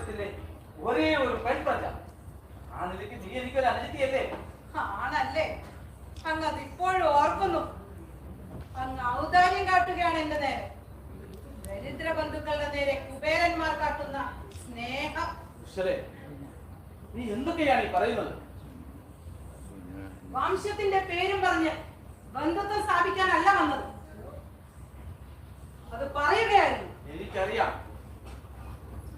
വംശത്തിലെ ഒരേ ഒരു പെൺപ്രജ. ആ നിലയ്ക്ക് നീ എനിക്കൊരു അനുജത്തിയല്ലേ? ആണല്ലേ? അങ്ങ് അതിപ്പോഴും ഓർക്കുന്നു. അങ്ങ് ഔദാര്യം കാട്ടുകയാണ് എന്റെ നേരെ. ദരിദ്ര ബന്ധുക്കളുടെ നേരെ കുബേരന്മാർ കാട്ടുന്ന സ്നേഹം. നീ എന്തൊക്കെയാണ് ഈ പറയുന്നത്? വംശത്തിന്റെ പേരും പറഞ്ഞ് ബന്ധുത്വം സ്ഥാപിക്കാനല്ല വന്നത്, അത് പറയുകയായിരുന്നു. എനിക്കറിയാം,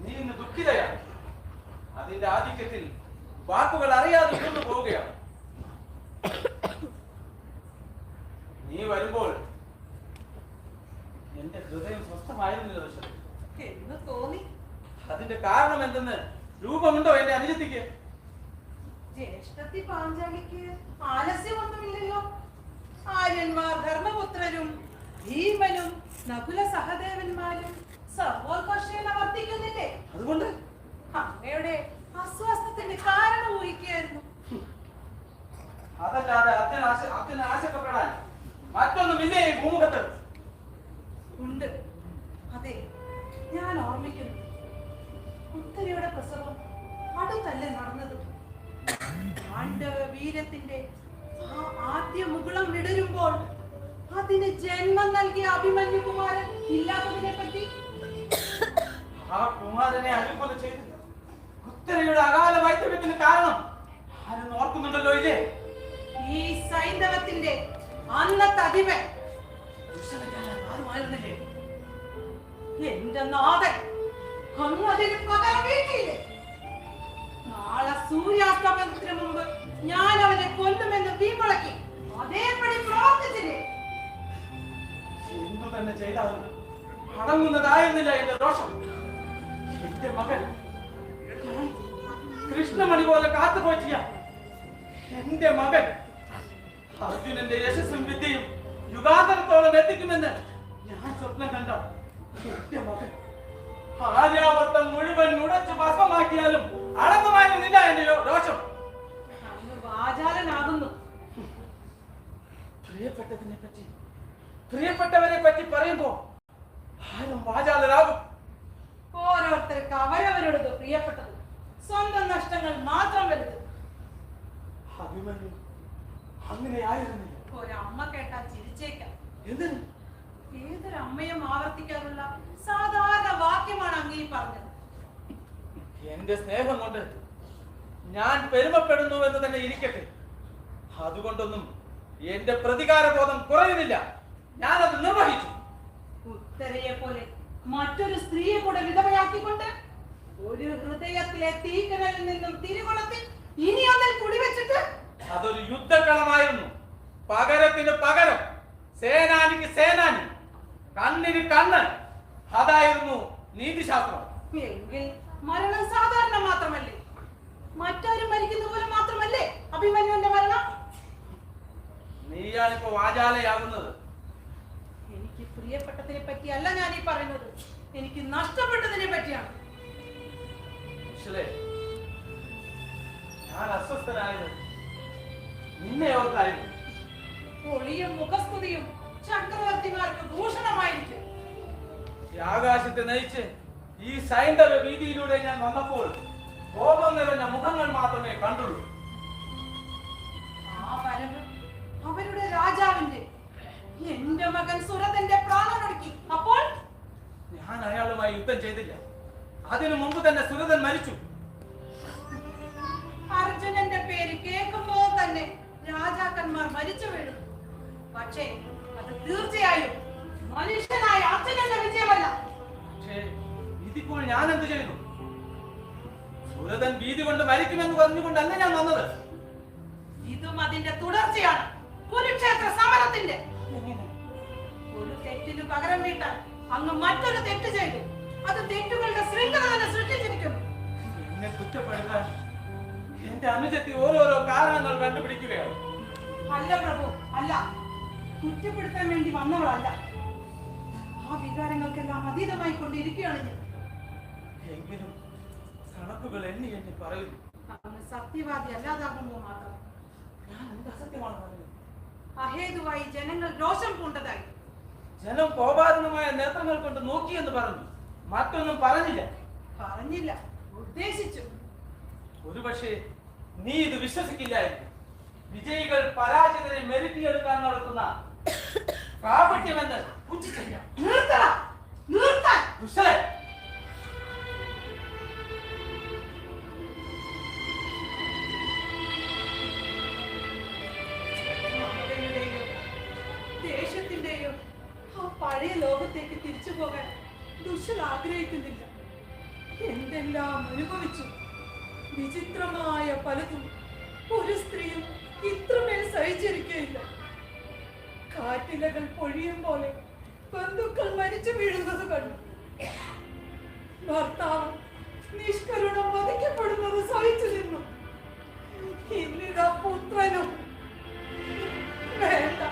നീ ഇന്ന് ദുഃഖിതയാണ്. അതിന്റെ ആധിക്യത്തിൽ വാക്കുകൾ അറിയാതെ കൊണ്ടുപോവുകയാണ്. നീ വരുമ്പോൾ എന്റെ ഹൃദയം സ്വസ്ഥമായിരുന്നില്ല എന്ന് തോന്നി. അതിന്റെ കാരണം എന്തെന്ന് രൂപമുണ്ടോ എന്റെ അനുജത്തിക്ക്? ജ്യേഷ്ഠത്തി പാഞ്ചാലിക്ക് ആലസ്യമൊന്നുമില്ലല്ലോ. ആര്യന്മാർ ധർമ്മപുത്രരും ഭീമനും നകുല സഹദേവന്മാരും സർവോത്കർഷേണ വർത്തിക്കുന്നില്ലേ? അതുകൊണ്ട് അമ്മയുടെ അസ്വസ്ഥത്തിന്റെ കാരണം ഊഹിക്കുകയായിരുന്നു. അതല്ലാതെ അച്ഛന് ആശക്കപ്പെടാൻ മറ്റൊന്നുമില്ലേ ഈ ഭൂമുഖത്ത്? ഉണ്ട്. അതെ, ഞാൻ ഓർമ്മിക്കുന്നു. ഉത്തരയുടെ പ്രസവം അടുത്തല്ലേ നടന്നത്? പാണ്ഡവ വീരത്തിന്റെ ആ ആദ്യ മുകുളം വിടരുമ്പോൾ അതിന് ജന്മം നൽകിയ അഭിമന്യു കുമാരൻ ഇല്ലാത്തതിനെ പറ്റി ആ കുമാരനെ അനുകൂല ചെയ്തു ഉത്തരയുടെ അകാല വൈദ്യത്തിന് കാരണം ആരും ഓർക്കുന്നുണ്ടല്ലോ ഇല്ലേ? ഈ സൈന്ധവത്തിന്റെ അന്നത്തെ അധിപൻ ആരുമായിരുന്നില്ലേ? എന്റെ നാഥൻ അങ്ങ് അതിന് പകരം വീട്ടിയില്ലേ? നാളെ സൂര്യാസ്തമനത്തിന് മുമ്പ് ഞാൻ അവനെ കൊല്ലുമെന്ന് വീമ്പളക്കി അതേപടി പ്രവർത്തിച്ചില്ലേ? എന്തു തന്നെ ചെയ്താലും അടങ്ങുന്നതായിരുന്നില്ല എന്റെ ദോഷം. എന്റെ മകൻ കൃഷ്ണമണി പോലെ കാത്തുപോറ്റിയ എന്റെ മകൻ അർജുനന്റെ യശസ്സും വിദ്യയും യുഗാന്തരത്തോളം എത്തിക്കുമെന്ന് ഞാൻ സ്വപ്നം കണ്ട എന്റെ മകൻ ആര്യാവർത്തം മുഴുവൻ ഉടച്ചു ഭസ്മമാക്കിയാലും അടങ്ങുമായിരുന്നില്ല എന്റെ ദോഷം. അങ്ങ് വാചാലനാകുന്നു. പ്രിയപ്പെട്ടതിനെ പറ്റി പ്രിയപ്പെട്ടവരെ പറ്റി പറയുമ്പോ ആരും വാചാലരാകും. ഓരോരുത്തർക്ക് അവരവരോട് പ്രിയപ്പെട്ടത്, സ്വന്തം നഷ്ടങ്ങൾ മാത്രം വലുത്. അഭിമന്യു അങ്ങനെയായിരുന്നില്ല. ഒരമ്മ കേട്ടാൽ ചിരിച്ചേക്കാം. എന്തിന്? ഏതൊരമ്മയും ആവർത്തിക്കാറുള്ള സാധാരണ വാക്യമാണ് അങ്ങീ പറഞ്ഞത്. എന്റെ സ്നേഹം കൊണ്ട് ഞാൻ പെരുമപ്പെടുന്നു എന്ന് തന്നെ ഇരിക്കട്ടെ. അതുകൊണ്ടൊന്നും എന്റെ പ്രതികാരബോധം കുറയുന്നില്ല. ഞാനത് നിർവഹിച്ചു. ഉത്തരയെ പോലെ മറ്റൊരു സ്ത്രീയെ കൂടെ വിധവയാക്കിക്കൊണ്ട് ഒരു ഹൃദയത്തിലെ തീക്കനലിൽ നിന്നും തിരികൊളുത്തി ഇനി ഒന്നിൽ കുടിവെച്ചിട്ട് അതൊരു യുദ്ധക്കളമായിരുന്നു. പകരത്തിന് പകരം, സേനാനിക്ക് സേനാനി, കണ്ണിന് കണ്ണ്. അതായിരുന്നു നീതിശാസ്ത്രം. എങ്കിൽ മരണം സാധാരണ മാത്രമല്ലേ? മറ്റാരും മരിക്കുന്ന പോലെ മാത്രമല്ലേ അഭിമന്യുവിന്റെ മരണം? നീയാണിപ്പോ വാചാലയാകുന്നത്. എനിക്ക് പ്രിയപ്പെട്ടതിനെ പറ്റിയല്ല ഞാൻ ഈ പറയുന്നത്, എനിക്ക് നഷ്ടപ്പെട്ടതിനെ പറ്റിയാണ്. ഞാൻ അസ്വസ്ഥനായത് നിന്നെ ഓർത്തായിരുന്നു. ഒളിയും മുഖസ്തുതിയും ചക്രവർത്തിമാർക്ക് ഭൂഷണമായിരിക്കും. ആകാശത്തെ നയിച്ച് ഈ സൈന്ധവ വീതിയിലൂടെ ഞാൻ വന്നപ്പോൾ കോപം നിറഞ്ഞ മുഖങ്ങൾ മാത്രമേ കണ്ടുള്ളൂ. ആ വരവ് അവരുടെ രാജാവിന്റെ, എന്റെ മകൻ സുരതന്റെ പ്രാണനൊടുക്കി. അപ്പോൾ ഞാൻ അയാളുമായി യുദ്ധം ചെയ്തില്ല. അതിനു മുമ്പ് തന്നെ സുരതൻ മരിച്ചു. അർജുനന്റെ പേര് കേൾക്കുമ്പോൾ തന്നെ രാജാക്കന്മാർ മരിച്ചു വീഴും. പക്ഷേ അത് തീർച്ചയായും മനുഷ്യനായ അർജുനന്റെ വിജയമല്ല. പക്ഷേ ഇതിപ്പോൾ ഞാൻ എന്ത് ചെയ്തു? സുരതൻ ഭീതി കൊണ്ട് മരിക്കുമെന്ന് പറഞ്ഞുകൊണ്ടല്ല ഞാൻ വന്നത്. ഇതും അതിന്റെ തുടർച്ചയാണ്. കുരുക്ഷേത്ര സമരത്തിന്റെ ഒരു തെറ്റിന് പകരം വീട്ടാൻ അങ്ങ് മറ്റൊരു തെറ്റ് ചെയ്തു. അത് തെറ്റുകളുടെ ശൃംഖല തന്നെ സൃഷ്ടിച്ചിരിക്കുന്നു. എന്നെ കുറ്റപ്പെടുത്താൻ എന്റെ അനുജത്തി ഓരോരോ കാരണങ്ങൾ കണ്ടുപിടിക്കുകയാണ്. അല്ല പ്രഭു, അല്ല. കുറ്റപ്പെടുത്താൻ വേണ്ടി വന്നവളല്ല. ആ വികാരങ്ങൾക്കെല്ലാം അതീതമായി കൊണ്ടിരിക്കുകയാണ് ഞാൻ. എങ്കിലും കണക്കുകൾ എണ്ണി എണ്ണി പറയുന്നു. അങ്ങ് സത്യവാദി അല്ലാതാകുമ്പോൾ മാത്രം. ഞാൻ എന്ത് അസത്യമാണ് പറഞ്ഞത്? അഹേതുവായി ജനങ്ങൾ രോഷം പൂണ്ടതായി. ജനം കോപാതനമായ നേത്രങ്ങൾ കൊണ്ട് നോക്കിയെന്ന് പറഞ്ഞു, മറ്റൊന്നും പറഞ്ഞില്ല. പറഞ്ഞില്ല, ഉദ്ദേശിച്ചു. ഒരുപക്ഷെ നീ ഇത് വിശ്വസിക്കില്ലായിരുന്നു. വിജയികൾ പരാജിതരെ മെരുക്കിയെടുക്കാൻ നടത്തുന്ന പ്രാപട്യമെന്ന് പുച്ഛിച്ചില്ല. നിർത്തണം, നിർത്താൻ. ദുഷ്ടനെ, മമതയുടെയോ ദേഷ്യത്തിന്റെയോ ആ പഴയ ലോകത്തേക്ക് തിരിച്ചു പോകാൻ ദുഷ്യൽ ആഗ്രഹിക്കുന്നില്ല. എന്തെല്ലാം അനുഭവിച്ചു. വിചിത്രമായ പലതും ഒരു സ്ത്രീയും ഇത്രമേൽ സഹിച്ചിരിക്കുകയില്ല. കാറ്റിലകൾ പൊഴിയും പോലെ ബന്ധുക്കൾ മരിച്ചു വീഴുന്നത് കണ്ടു. ഭർത്താവ് നിഷ്കരുണം വധിക്കപ്പെടുന്നത് സഹിച്ചു നിന്നു. ഇന്നിതാ പുത്രനും. വേണ്ട,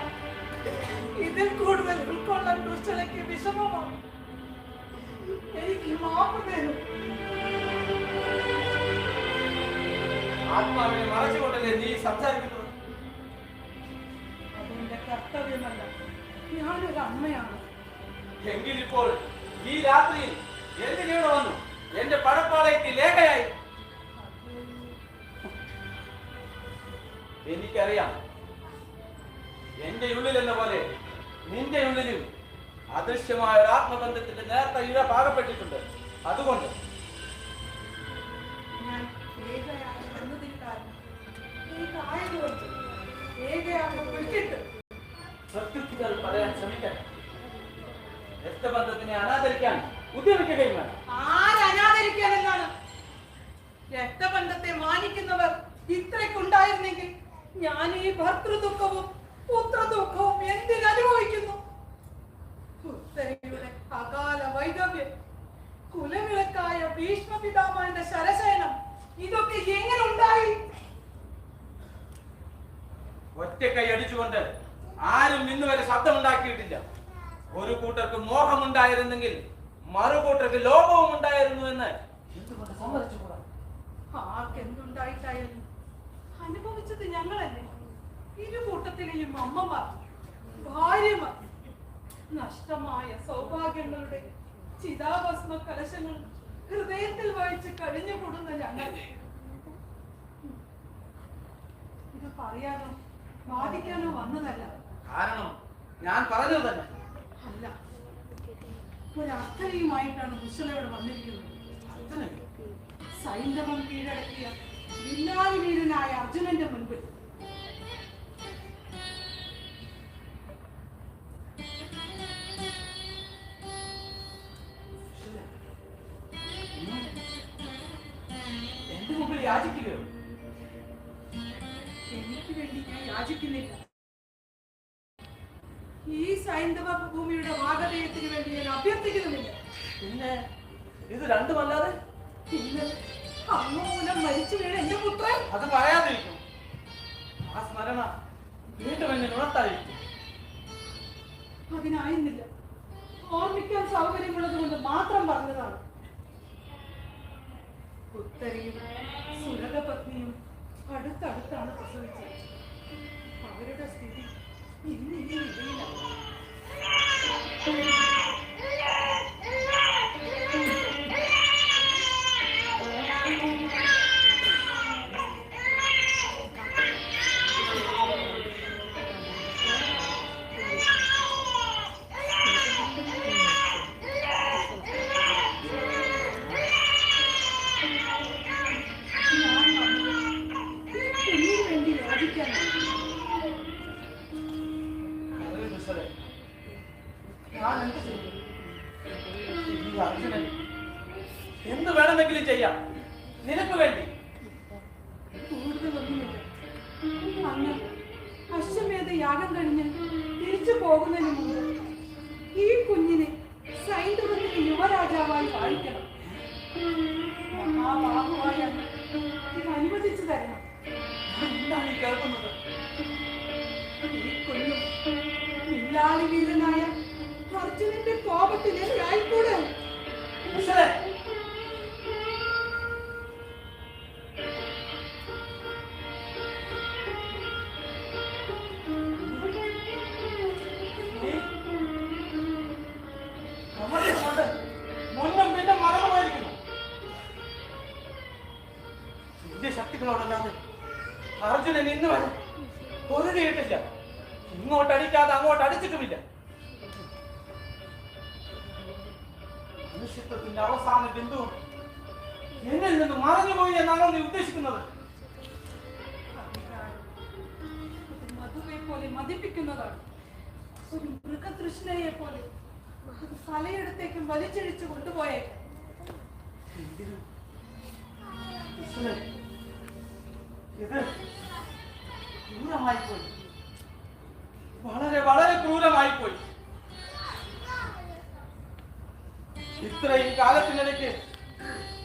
ഇതിൽ കൂടുതൽ ഉൾക്കൊള്ളാൻ ദുഷ്ടലയ്ക്ക് വിഷമമാണ്. എനിക്ക് മാപ്പ് തരും. ആത്മാവിനെ മറച്ചുകൊണ്ടല്ലേ നീ സംസാരിക്കുന്നത്? അതെന്റെ കർത്തവ്യമല്ല. ഞാനൊരു അമ്മയാണ്. എങ്കിലിപ്പോൾ ഈ രാത്രിയിൽ എന്തിനോട് വന്നു? എന്റെ പടപ്പാളയ്ക്ക് ലേഖയായി. എനിക്കറിയാം, എന്റെ ഉള്ളിൽ എന്ന പോലെ നിന്റെ ഉള്ളിലും അദൃശ്യമായ ഒരു ആത്മബന്ധത്തിന്റെ നേർത്ത ഇഴ പാകപ്പെട്ടിട്ടുണ്ട്. അതുകൊണ്ട് ഞാൻ ഏകയായി വന്നതിന് കാരണം ഏകായതുകൊണ്ട് ഏകയാകെ വിളിച്ചിട്ട് പ്രത്യുക്തികൾ പറയാൻ ശ്രമിക്കണം. രക്തബന്ധത്തിനെ അനാദരിക്കാൻ ഉദ്യമിക്കുകയും വേണം. ആരനാദരിക്കാനെന്നാണ്? രക്തബന്ധത്തെ മാനിക്കുന്നവർ ഇത്രയ്ക്കുണ്ടായിരുന്നെങ്കിൽ ഞാൻ ഈ ഭർത്തൃദുഃഖവും പുത്രദുഃഖവും എന്തിനനുഭവിക്കുന്നു? ഉത്തരയുടെ അകാല വൈദവ്യം, കുലവിളക്കായ ഭീഷ്മപിതാമഹന്റെ ശരശയനം, ഇതൊക്കെ എങ്ങനെ ഉണ്ടായി? ഒറ്റക്കൈ അടിച്ചുകൊണ്ട് ആരും ഇന്നുവരെ ശബ്ദമുണ്ടാക്കിയിട്ടില്ല. ഒരു കൂട്ടർക്ക് മോഹമുണ്ടായിരുന്നെങ്കിൽ മറുകൂട്ടർക്ക് ലോകവും ഉണ്ടായിരുന്നു എന്ന് എന്തുകൊണ്ട് സമ്മതിച്ചുകൂടാ? ആർക്കെന്തുണ്ടായിട്ടായാലും അനുഭവിച്ചത് ഞങ്ങളല്ലേ. ഇരു കൂട്ടത്തിലെയും അമ്മമാർ, ഭാര്യമാർ, നഷ്ടമായ സൗഭാഗ്യങ്ങളുടെ ചിതാഭസ്മ കലശങ്ങൾ ഹൃദയത്തിൽ വഹിച്ച് കഴിഞ്ഞുകൂടുന്ന ഞങ്ങൾ. ഇത് പറയാനോ വാദിക്കാനോ വന്നതല്ല. കാരണം ഞാൻ പറഞ്ഞത് തന്നെ. അല്ല, ഒരർത്ഥനയുമായിട്ടാണ് മുസ്ലിം വന്നിരിക്കുന്നത്. സൈന്ധവം കീഴടക്കിയ വില്ലാളി വീരനായ അർജുനന്റെ മുൻപിൽ എന്റെ മുമ്പിൽ യാചിക്കുകയോ? എനിക്ക് വേണ്ടി ഞാൻ യാചിക്കുന്നില്ല. ഈ സൈന്ധവ ഭൂമിയുടെ വാഗതയത്തിന് വേണ്ടി ഞാൻ അഭ്യർത്ഥിക്കുന്നുമില്ല. പിന്നെ ഇത് രണ്ടുമല്ലാതെ ഇന്ന് അങ്ങൂലം മരിച്ചു വീണ എന്റെ പുത്രൻ. അത് പറയാതിരിക്കും. ആ സ്മരണ വീണ്ടും എന്നെ ഉണർത്താതിരിക്കും. അതിനായിരുന്നില്ല. ഓർമ്മിക്കാൻ സൗകര്യമുള്ളത് കൊണ്ട് മാത്രം പറഞ്ഞതാണ്. ഉത്തരയും സുരതപത്നിയും അടുത്തടുത്താണ് പ്രസവിച്ചത്. അവരുടെ സ്ഥിതി ഇന്ന് ഈ നിലയിലാണ്. എന്ത് വേണമെങ്കിലും ചെയ്യാം നിനക്ക് വേണ്ടി. കൂടുതലൊന്നുമില്ല. അന്ന് അശ്വമേധ യാഗം കഴിഞ്ഞ് തിരിച്ചു പോകുന്നതിന് മുമ്പ് ഈ കുഞ്ഞിനെ സൈന്ധവത്തിന്റെ യുവരാജാവായി വാഴിക്കണം. മഹാബാഹുവായ ഇത് അനുവദിച്ചു തരണം. എന്താണ് ഈ കേൾക്കുന്നത്? ഈ കുഞ്ഞും വില്ലാളി വീരനായ അർജുനന്റെ കോപത്തിന് ആയിക്കൂടെ? മുന്നും പിന്നെ മറന്നുമായിരിക്കുന്നു. ശക്തികളോടല്ലാതെ അർജുനൻ ഇന്ന് വരെ പൊരുതിയിട്ടില്ല. ഇങ്ങോട്ടടിക്കാതെ അങ്ങോട്ട് അടിച്ചിട്ടുമില്ല. മനുഷ്യത്വത്തിന്റെ അവസാന ബിന്ദു എന്നിൽ നിന്ന് മറഞ്ഞുപോയി എന്നാണോ നീ ഉദ്ദേശിക്കുന്നത്? മധുവെ പോലെ മതിപ്പിക്കുന്നതാണ്. ഒരു മൃഗതൃഷ്ണയെ പോലെ അത് പലയിടത്തേക്കും വലിച്ചിഴിച്ചു കൊണ്ടുപോയേക്കാം. ഇത് ക്രൂരമായിപ്പോയി, വളരെ വളരെ ക്രൂരമായിപ്പോയി. ഇത്രയും കാലത്തിനിടയ്ക്ക്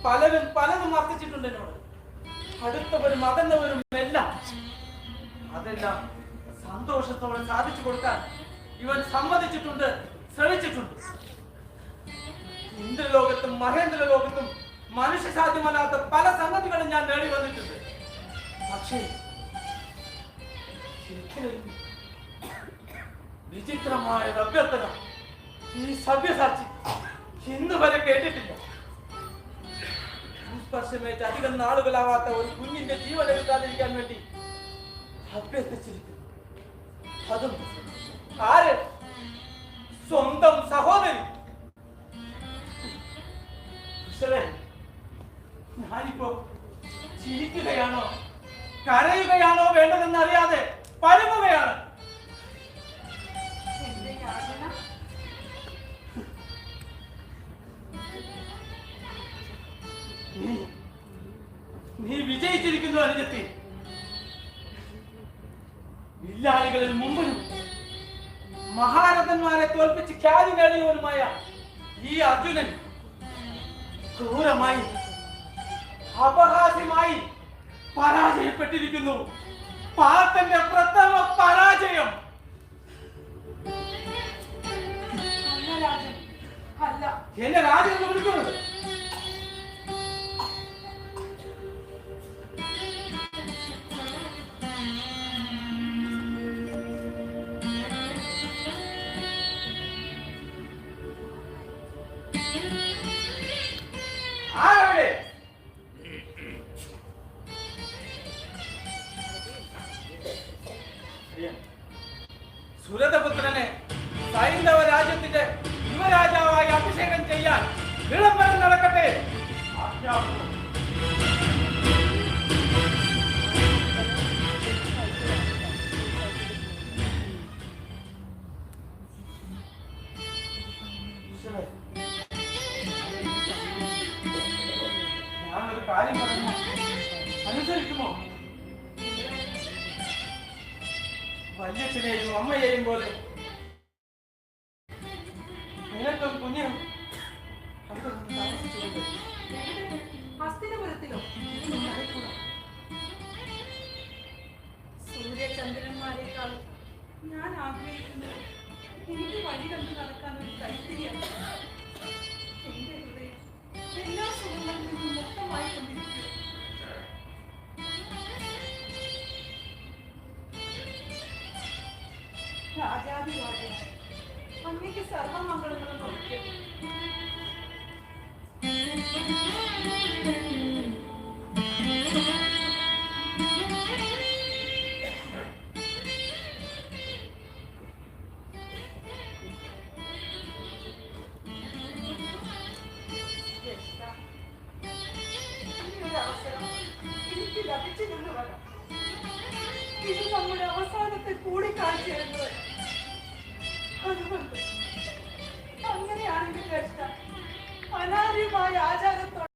പലരും പലതും വർദ്ധിച്ചിട്ടുണ്ട് എന്നോട്. അടുത്തവരും അകന്നവരും എല്ലാം. അതെല്ലാം സന്തോഷത്തോടെ സാധിച്ചു കൊടുക്കാൻ ഇവൻ സമ്മതിച്ചിട്ടുണ്ട്, ശ്രമിച്ചിട്ടുണ്ട്. ഇന്ദ്രലോകത്തും മഹേന്ദ്ര ലോകത്തും മനുഷ്യ സാധ്യമല്ലാത്ത പല സംഗതികളും ഞാൻ നേടി വന്നിട്ടുണ്ട്. പക്ഷേ വിചിത്രമായ അഭ്യർത്ഥന ഈ സഭ്യസാക്ഷി ഇന്ന് വരെ കേട്ടിട്ടില്ല. സ്പർശമേറ്റ് അധികം നാളുകളാവാത്ത ഒരു കുഞ്ഞിന്റെ ജീവൻ എടുക്കാതിരിക്കാൻ വേണ്ടി അഭ്യർത്ഥിച്ചിരിക്കുന്നു. അതും ആര്? സ്വന്തം സഹോദരി. ഞാനിപ്പോ ചിരിക്കുകയാണോ കരയുകയാണോ വേണ്ടതെന്ന് അറിയാതെ പരമുകയാണ്. നീ വിജയിച്ചിരിക്കുന്നു അനുജത്തി. വില്ലാളികളിൽ മുമ്പിലും മഹാരഥന്മാരെ തോൽപ്പിച്ച് ഖ്യാതി നേടിയവനുമായ ഈ അർജുനൻ ക്രൂരമായി അപഹാസ്യമായി പരാജയപ്പെട്ടിരിക്കുന്നു. പാർത്ഥന്റെ പ്രഥമ പരാജയം. എന്നെ രാജൻ എന്ന് വിളിക്കുന്നത് സുരതപുത്രനെ സൈന്ധവ രാജ്യത്തിന്റെ യുവരാജാവായി അഭിഷേകം ചെയ്യാൻ വിളംബരം നടക്കട്ടെ. ഞാനൊരു കാര്യം പറഞ്ഞു, അനുസരിക്കുമോ? വല്യച്ഛനെയും അമ്മയെയും പോലെ നിനക്കും കുഞ്ഞിനും ഹസ്തിനപുരത്തിലോ? സൂര്യചന്ദ്രന്മാരെക്കാൾ ഞാൻ ആഗ്രഹിക്കുന്നത് എനിക്ക് വഴി കണ്ടു നടക്കാൻ ഒരു കൈത്തിരിയാണ്. എന്റെ ഹൃദയം എല്ലാ സുഖങ്ങളിൽ നിന്നും മുക്തമായി കൊണ്ടിരിക്കും. രാജാതിരാജ അങ്ങേക്ക് സർവമംഗളങ്ങളും നോക്കിയത്. എനിക്ക് ലഭിച്ചില്ലെന്ന് പറയാം. ഇത് നമ്മുടെ അവസാനത്തെ കൂടിക്കാഴ്ചയെന്നത്. അതുകൊണ്ട് അങ്ങനെയാണെങ്കിൽ അനാര്യമായ ആചാരം